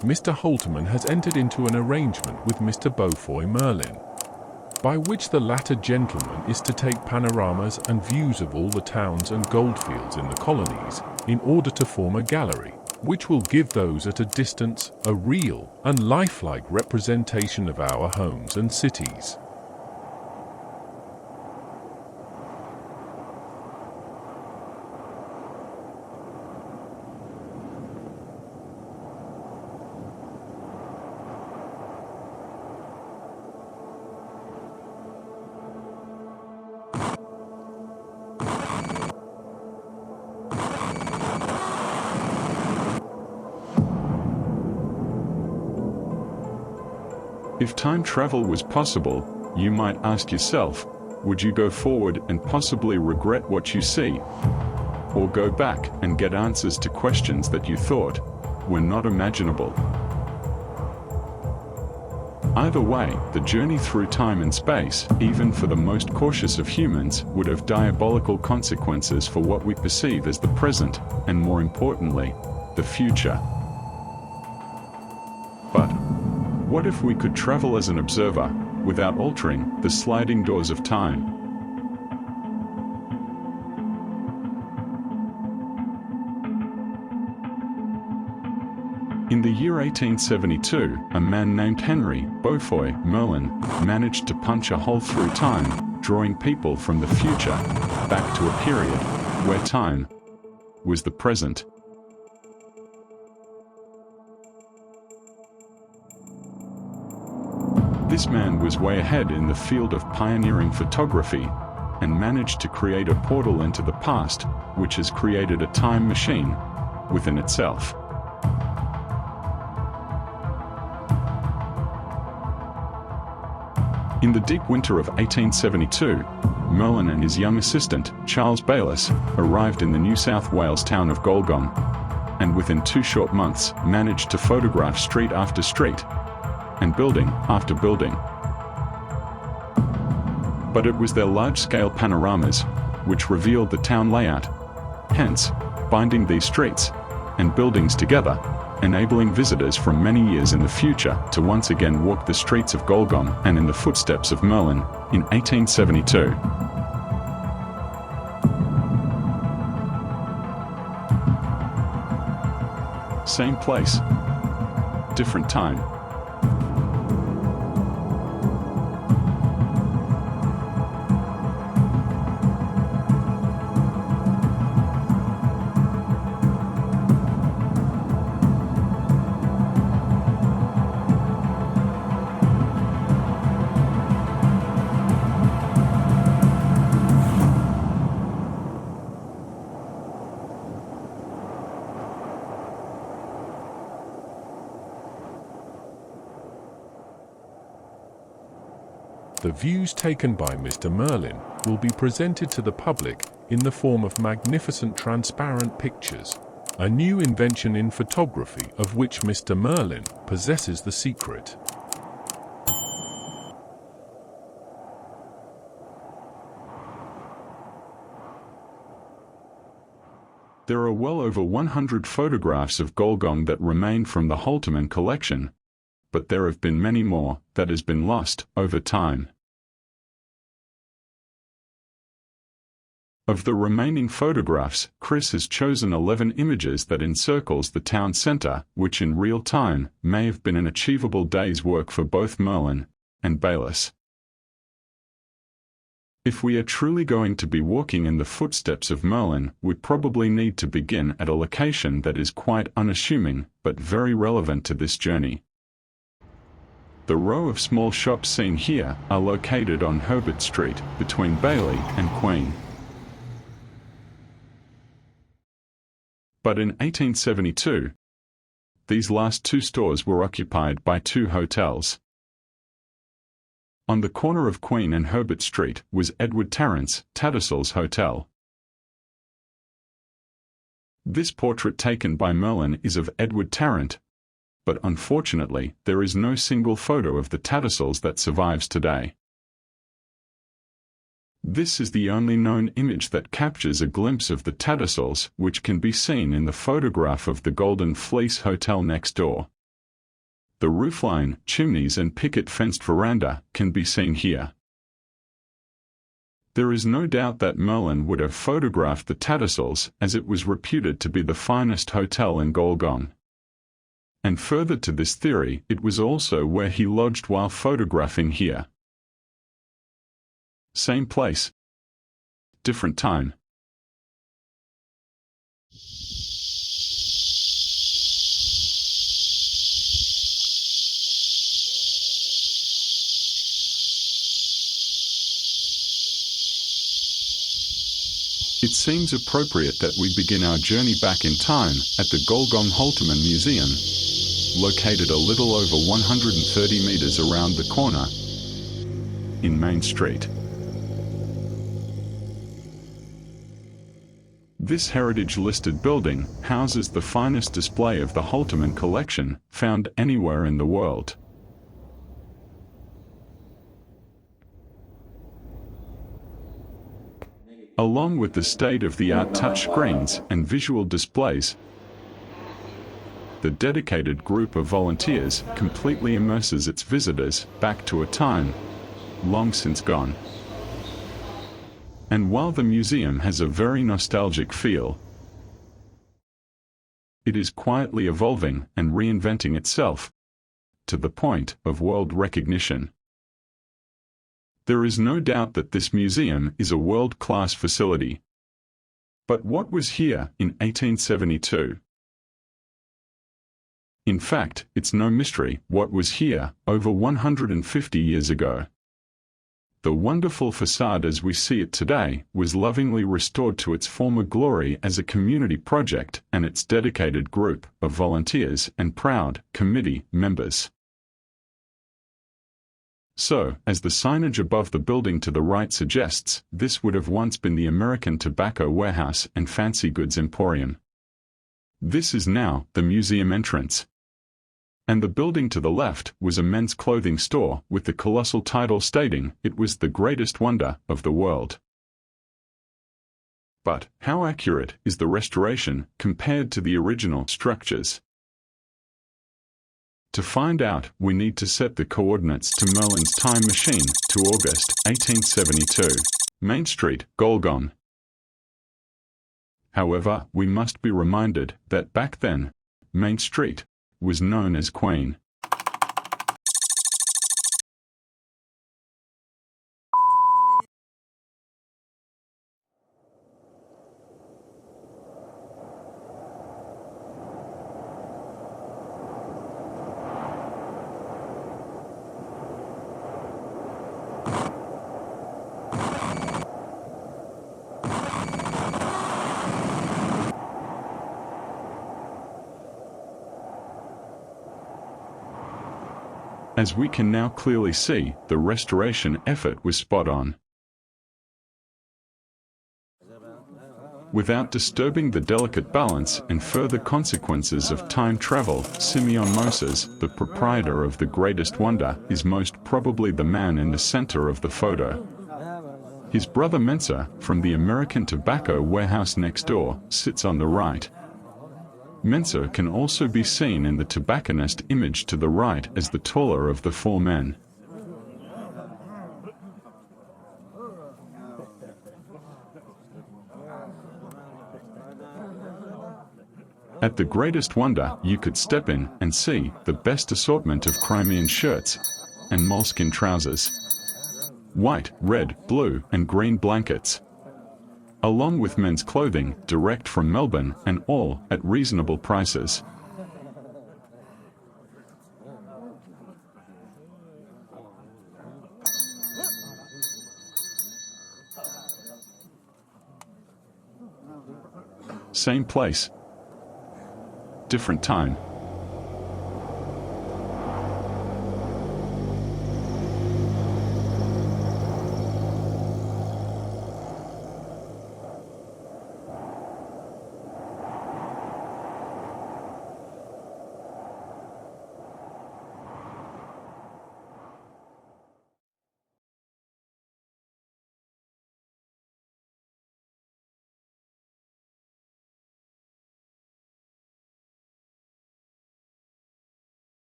Mr. Holtermann has entered into an arrangement with Mr. Beaufoy Merlin, by which the latter gentleman is to take panoramas and views of all the towns and goldfields in the colonies, in order to form a gallery, which will give those at a distance a real and lifelike representation of our homes and cities. If time travel was possible, you might ask yourself, would you go forward and possibly regret what you see? Or go back and get answers to questions that you thought were not imaginable? Either way, the journey through time and space, even for the most cautious of humans, would have diabolical consequences for what we perceive as the present, and more importantly, the future. But what if we could travel as an observer, without altering the sliding doors of time? In the year 1872, a man named Henry Beaufoy Merlin managed to punch a hole through time, drawing people from the future back to a period where time was the present. This man was way ahead in the field of pioneering photography and managed to create a portal into the past, which has created a time machine within itself. In the deep winter of 1872, Merlin and his young assistant, Charles Bayliss, arrived in the New South Wales town of Gulgong, and within 2 short months managed to photograph street after street and building after building. But it was their large-scale panoramas which revealed the town layout, hence binding these streets and buildings together, enabling visitors from many years in the future to once again walk the streets of Gulgong and in the footsteps of Merlin in 1872. Same place, different time. The views taken by Mr. Merlin will be presented to the public in the form of magnificent transparent pictures, a new invention in photography of which Mr. Merlin possesses the secret. There are well over 100 photographs of Gulgong that remain from the Holtermann Collection, but there have been many more that has been lost over time. Of the remaining photographs, Chris has chosen 11 images that encircles the town center, which in real time may have been an achievable day's work for both Merlin and Bayliss. If we are truly going to be walking in the footsteps of Merlin, we probably need to begin at a location that is quite unassuming but very relevant to this journey. The row of small shops seen here are located on Herbert Street between Bailey and Queen. But in 1872, these last 2 stores were occupied by 2 hotels. On the corner of Queen and Herbert Street was Edward Terence Tattersall's Hotel. This portrait taken by Merlin is of Edward Tarrant, but unfortunately there is no single photo of the Tattersalls that survives today. This is the only known image that captures a glimpse of the Tattersall's, which can be seen in the photograph of the Golden Fleece Hotel next door. The roofline, chimneys and picket-fenced veranda can be seen here. There is no doubt that Merlin would have photographed the Tattersall's, as it was reputed to be the finest hotel in Gulgong. And further to this theory, it was also where he lodged while photographing here. Same place, different time. It seems appropriate that we begin our journey back in time at the Gulgong Holtermann Museum, located a little over 130 meters around the corner in Main Street. This heritage-listed building houses the finest display of the Holtermann Collection found anywhere in the world. Along with the state-of-the-art touchscreens and visual displays, the dedicated group of volunteers completely immerses its visitors back to a time long since gone. And while the museum has a very nostalgic feel, it is quietly evolving and reinventing itself to the point of world recognition. There is no doubt that this museum is a world-class facility. But what was here in 1872? In fact, it's no mystery what was here over 150 years ago. The wonderful facade as we see it today was lovingly restored to its former glory as a community project and its dedicated group of volunteers and proud committee members. So, as the signage above the building to the right suggests, this would have once been the American Tobacco Warehouse and Fancy Goods Emporium. This is now the museum entrance. And the building to the left was a men's clothing store with the colossal title stating it was the greatest wonder of the world. But how accurate is the restoration compared to the original structures? To find out, we need to set the coordinates to Merlin's time machine to August 1872, Main Street, Gulgong. However, we must be reminded that back then, Main Street was known as Queen. As we can now clearly see, the restoration effort was spot on. Without disturbing the delicate balance and further consequences of time travel, Simeon Moses, the proprietor of the greatest wonder, is most probably the man in the center of the photo. His brother Mensa, from the American Tobacco Warehouse next door, sits on the right. Mensa can also be seen in the tobacconist image to the right as the taller of the four men. At the greatest wonder, you could step in and see the best assortment of Crimean shirts and moleskin trousers, white, red, blue, and green blankets, along with men's clothing direct from Melbourne and all at reasonable prices. Same place, different time.